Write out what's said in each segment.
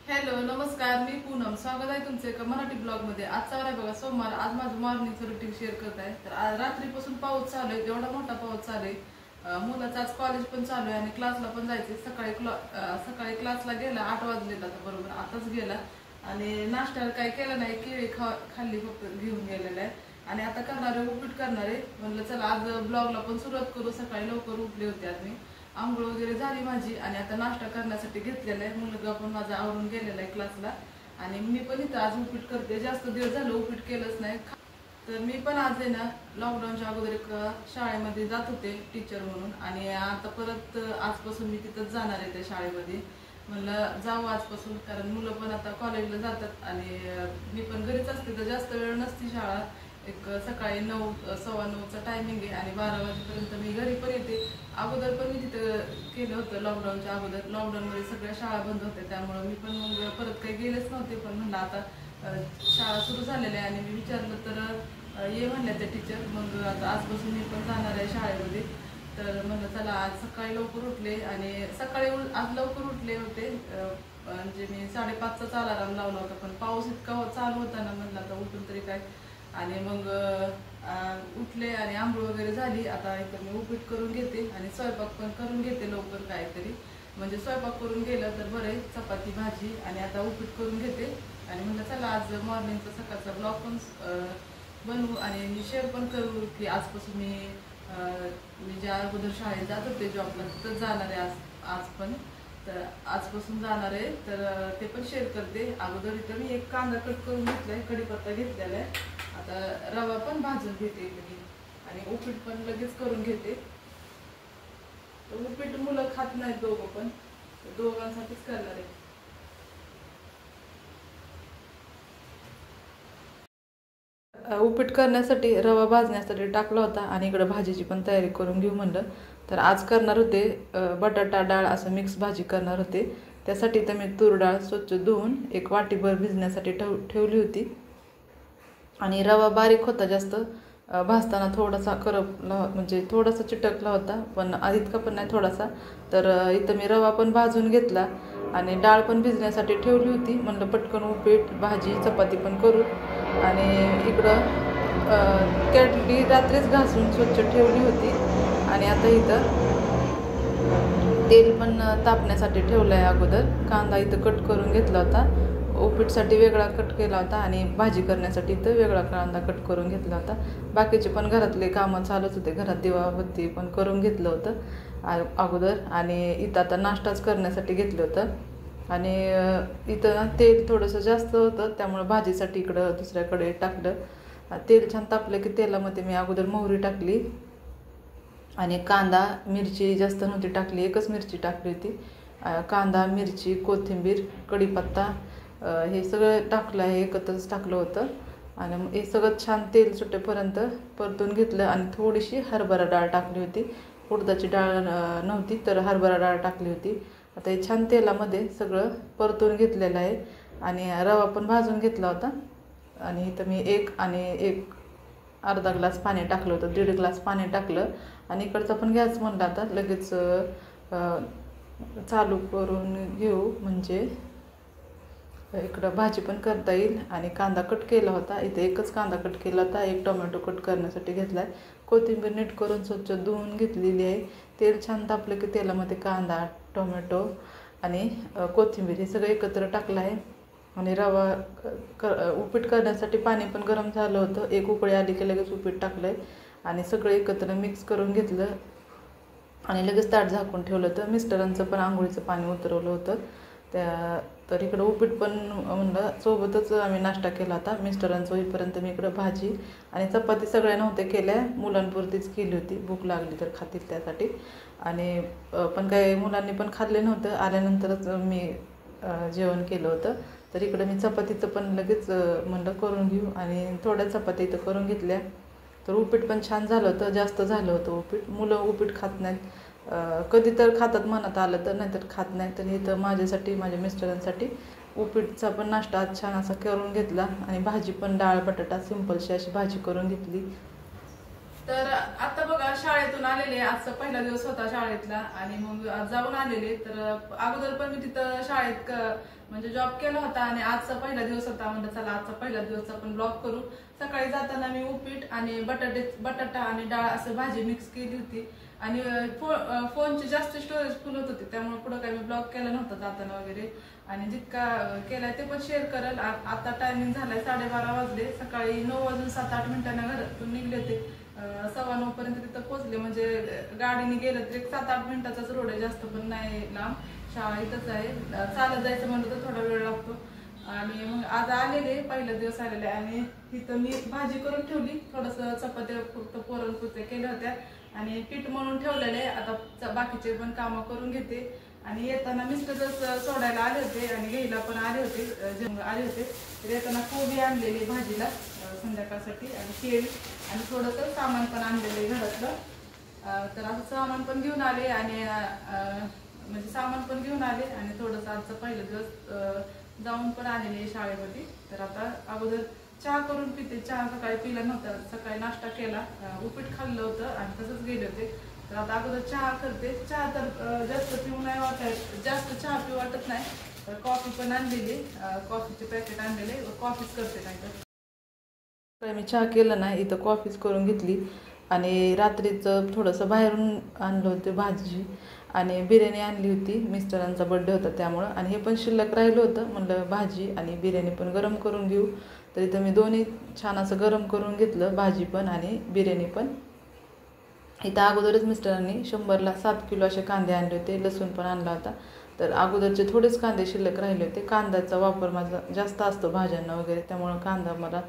Hello नमस्कार, मी पूनम. स्वागत आहे तुमचे एका मराठी ब्लॉगमध्ये. आजचा वार आहे बघा सोमवार. आज माझं मॉर्निंगचं रुटीन शेअर करत आहे. तर आज रात्रीपासून पाऊस चालू आहे, एवढा मोठा पाऊस चालू आहे. मुलाचं आज कॉलेज पण चालू आहे आणि क्लासला पण जायचे. सकाळी क्लासला गेला 8 वाजले आता बरोबर, आताच गेला. आणि नाश्त्याला काही केलं नाही, केळी खाल्ली फक्त घेऊन गेलेलं आहे. आणि आता करणार आहे उपीट करणार आहे. म्हणलं चला आज ब्लॉगला पण सुरुवात करू. सकाळी लवकर उठले होते आज मी. आंघोळ वगैरे झाली माझी आणि आता नाश्ता करण्यासाठी घेतलेला आहे. मुलगा पण माझा आवरून गेलेला आहे क्लासला आणि मी पण इथं आज उपीट करते. जास्त दिवस झालं उपीट केलंच नाही. तर मी पण आज आहे ना, लॉकडाऊनच्या अगोदर एक शाळेमध्ये जात होते टीचर म्हणून आणि आता परत आजपासून मी तिथंच जाणार आहे त्या शाळेमध्ये. म्हणलं जाऊ आजपासून, कारण मुलं पण आता कॉलेजला जातात आणि मी पण घरीच असते. तर जास्त वेळ नसती शाळा, एक सकाळी 9 सव्वा 9चा टायमिंग आहे आणि 12 वाजेपर्यंत मी घरी पण येते. अगोदर पण मी तिथं केलं होतं लॉकडाऊनच्या अगोदर. लॉकडाऊनमध्ये सगळ्या शाळा बंद होत्या, त्यामुळं मी पण मग परत काही गेलेच नव्हते. पण म्हणलं आता शाळा सुरू झालेल्या आहे आणि मी विचारलं तर ये म्हणल्या त्या टीचर. मग आता आजपासून मी पण जाणार आहे शाळेमध्ये. तर म्हणलं चला आज सकाळी लवकर उठले आणि सकाळी आज लवकर उठले होते. म्हणजे मी 5:30चा अलार्म लावला होता, पण पाऊस इतका चालू होता ना, म्हणलं आता उठून तरी काय. आणि मग उठले आणि आंघोळ वगैरे झाली. आता इथं मी उपीट करून घेते आणि स्वयंपाक पण करून घेते लवकर काहीतरी. म्हणजे स्वयंपाक करून गेलं तर बरं आहे, चपाती भाजी. आणि आता उपीट करून घेते आणि म्हणलं चला आज मॉर्निंगचा सकाळचा ब्लॉग पण बनवू आणि शेअर पण करू की आजपासून मी ज्या अगोदर शाळेत जात होते जॉबला तिथंच जाणार आहे आज पण. तर आजपासून जाणार आहे तर ते पण शेअर करते. अगोदर इथं मी एक कांदा कट करून घेतलाय, कढीपत्ता घेतलेला आहे. आता रवा पण भाजून घेते मी आणि उपीट पण लगेच करून घेते. तर उपीट मुलं खात नाहीत दोघं पण, दोघांसाठीच करणार आहे. उपीट करण्यासाठी रवा भाजण्यासाठी टाकला होता आणि इकडं भाजीची पण तयारी करून घेऊ म्हणलं. तर आज करणार होते बटाटा डाळ असं मिक्स भाजी करणार होते. त्यासाठी तर मी तूर डाळ स्वच्छ धुवून एक वाटीभर भिजण्यासाठी ठेवली होती. आणि रवा बारीक होता जास्त, भाजताना थोडासा करपला, म्हणजे थोडासा चिटकला होता, पण इतका पण नाही, थोडासा. तर इथं मी रवा पण भाजून घेतला आणि डाळ पण भिजण्यासाठी ठेवली होती. म्हणलं पटकन उपीट भाजी चपाती पण करू. आणि इकडं केटली रात्रीच घासून स्वच्छ ठेवली होती आणि आता इथं तेल पण तापण्यासाठी ठेवलं आहे अगोदर. कांदा इथं कट करून घेतला होता, उपीटसाठी वेगळा कट केला होता आणि भाजी करण्यासाठी इथं वेगळा कांदा कट करून घेतला होता. बाकीचे पण घरातले कामं चालूच होते, घरात दिवाबत्ती पण करून घेतलं होतं अगोदर. आणि इथं आता नाश्ताच करण्यासाठी घेतलं होतं. आणि इथं तेल थोडंसं जास्त होतं, त्यामुळं भाजीसाठी इकडं दुसऱ्याकडे टाकलं. तेल छान तापलं की तेलामध्ये मी अगोदर मोहरी टाकली आणि कांदा मिरची जास्त नव्हती टाकली, एकच मिरची टाकली होती. कांदा मिरची कोथिंबीर कढीपत्ता हे सगळं टाकलं आहे, एकत्रच टाकलं होतं. आणि हे सगळं छान तेल सुटेपर्यंत परतून घेतलं आणि थोडीशी हरभरा डाळ टाकली होती. उडदाची डाळ नव्हती तर हरभरा डाळ टाकली होती. आता हे छान तेलामध्ये सगळं परतून घेतलेलं आहे आणि रवा पण भाजून घेतला होता. आणि इथं मी एक अर्धा ग्लास पाणी टाकलं होतं, 1.5 ग्लास पाणी टाकलं. आणि इकडचा पण गॅस म्हणला आता लगेच चालू करून घेऊ, म्हणजे इकडं भाजी पण करता येईल. आणि कांदा कट केला होता, इथे एकच कांदा कट केला होता, एक टोमॅटो कट करण्यासाठी घेतला आहे. कोथिंबीर नीट करून स्वच्छ धुवून घेतलेली आहे. तेल छान तापलं की तेलामध्ये कांदा टोमॅटो आणि कोथिंबीर हे सगळं एकत्र टाकलं आहे. आणि रवा उपीट करण्यासाठी पाणी पण गरम झालं होतं, एक उकळी आली की लगेच उपीट टाकलं आहे आणि सगळं एकत्र मिक्स करून घेतलं आणि लगेच ताट झाकून ठेवलं होतं. मिस्टरांचं पण आंघोळीचं पाणी उतरवलं होतं तर इकडं उपीट पण म्हणलं सोबतच आम्ही नाश्ता केला होता. मिस्टरांचं होईपर्यंत मी इकडं भाजी आणि चपाती सगळ्या नव्हत्या केल्या, मुलांपुरतीच केली होती, भूक लागली तर खातील त्यासाठी. आणि पण काही मुलांनी पण खाल्ले नव्हतं, आल्यानंतरच मी जेवण केलं होतं. तर इकडं मी चपातीचं पण लगेच म्हणलं करून घेऊ आणि थोड्या चपाती इथं करून घेतल्या. तर उपीट पण छान झालं होतं, जास्त झालं होतं उपीट. मुलं उपीट खात नाहीत, कधी तर खातात मनात आलं तर, नाहीतर खात नाही. तर इथं माझ्यासाठी माझ्या मिस्टरांसाठी उपीटचा पण नाश्ता आज छान असा करून घेतला आणि भाजी पण डाळ बटाटा सिंपलशी अशी भाजी करून घेतली. तर आता बघा शाळेतून आलेले, आजचा पहिला दिवस होता शाळेतला आणि मग आज जाऊन आलेले. तर अगोदर पण मी तिथं शाळेत म्हणजे जॉब केला होता आणि आजचा पहिला दिवस होता. म्हणलं चला आजचा पहिला दिवस आपण ब्लॉग करू. सकाळी जाताना मी उपीट आणि बटाटा आणि डाळ असं भाजी मिक्स केली होती आणि फोनची जास्त स्टोरेज फुल होत होती, त्यामुळे पुढे काही मी ब्लॉग केला नव्हता जाताना वगैरे. आणि जितका केलाय ते पण शेअर करेल. आता टायमिंग झालाय 12:30 वाजले. सकाळी 9 वाजून 7-8 मिनिटांना घरातून निघले होते. 9:15 पर्यंत तिथं पोहोचले. म्हणजे गाडीने गेलं तर एक 7-8 मिनिटाचाच रोड आहे, जास्त पण नाही लांब. शाळा इथंच आहे. चालत जायचं म्हणलं तर थोडा वेळ लागतो. आणि मग आज आलेले, पहिला दिवस आलेले आणि तिथं मी भाजी करून ठेवली. थोडंसं चपात्या फक्त पुरणाच्या केल्या होत्या आणि पीठ म्हणून ठेवलेले. आता बाकीचे पण कामं करून घेते. आणि येताना मिस्टरच सोडायला आले होते आणि घ्यायला पण आले होते, तर येताना कोबी आणलेली भाजीला संध्याकाळसाठी आणि केळी आणि थोडंसं सामान पण आणलेले घरातलं. तर असं सामान पण घेऊन आले आणि म्हणजे सामान पण घेऊन आले आणि थोडंसं आजचा पहिला दिवस जाऊन पण आलेले शाळेमध्ये. तर आता अगोदर चहा करून पिते. चहा सकाळी पिला नव्हता, सकाळी नाश्ता केला, उपीट खाल्लं होतं आणि तसंच गेले होते. तर आता अगोदर चहा करते. चहा तर जास्त पिऊ नाही वाटत, जास्त चहा पिऊ वाटत नाही. तर कॉफी पण आणलेली, कॉफीचे पॅकेट आणलेले, कॉफीच करते नाही तर. मी चहा केला नाही, इथं कॉफीच करून घेतली. आणि रात्रीचं थोडंसं बाहेरून आणलं होतं भाजी आणि बिर्याणी आणली होती. मिस्टरांचा बर्थडे होता त्यामुळं. आणि हे पण शिल्लक राहिलं होतं, म्हणलं भाजी आणि बिर्याणी पण गरम करून घेऊ. तर इथं मी दोन्ही छान असं गरम करून घेतलं, भाजी पण आणि बिर्याणी पण. इथं अगोदरच मिस्टरांनी 100ला 7 किलो असे कांदे आणले होते, लसूण पण आणला होता. तर अगोदरचे थोडेच कांदे शिल्लक राहिले होते. कांद्याचा वापर माझा जास्त असतो भाज्यांना वगैरे, त्यामुळं कांदा मला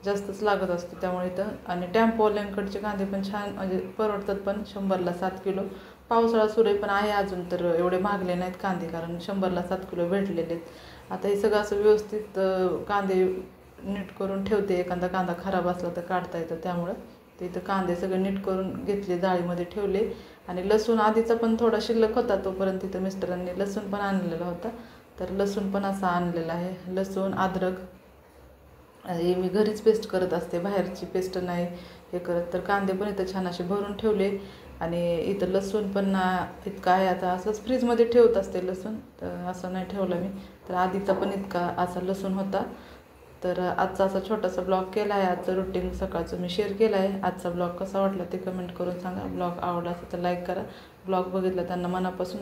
जास्तच लागत असतो. त्यामुळे इथं आणि टेम्पोवाल्यांकडचे कांदे पण छान म्हणजे परवडतात, पण 100ला 7 किलो. पावसाळा सुरू आहे पण आहे अजून, तर एवढे महागले नाहीत कांदे, कारण 100ला 7 किलो भेटलेले आहेत. आता हे सगळं असं व्यवस्थित कांदे नीट करून ठेवते. एखादा कांदा खराब असला तर काढता येतं, त्यामुळं ते इथं कांदे सगळे नीट करून घेतले, जाळीमध्ये ठेवले. आणि लसूण आधीचा पण थोडा शिल्लक होता, तोपर्यंत तिथं मिस्टरांनी लसूण पण आणलेला होता. तर लसूण पण असा आणलेला आहे, लसूण अद्रक. हे मी घरीच पेस्ट करत असते, बाहेरची पेस्ट नाही हे करत. तर कांदे पण इथं छान असे भरून ठेवले. आणि इथं लसूण पण इतका आहे, आता असंच फ्रीजमध्ये ठेवत असते लसूण, तर असं नाही ठेवलं मी. तर आधीचा पण इतका असा लसूण होता. तर आजचा असा छोटासा ब्लॉग केला आहे, आजचं रुटीन सकाळचं मी शेअर केलं आहे. आजचा ब्लॉग कसा वाटला ते कमेंट करून सांगा. ब्लॉग आवडला असेल तर लाईक करा. ब्लॉग बघितला त्यांना मनापासून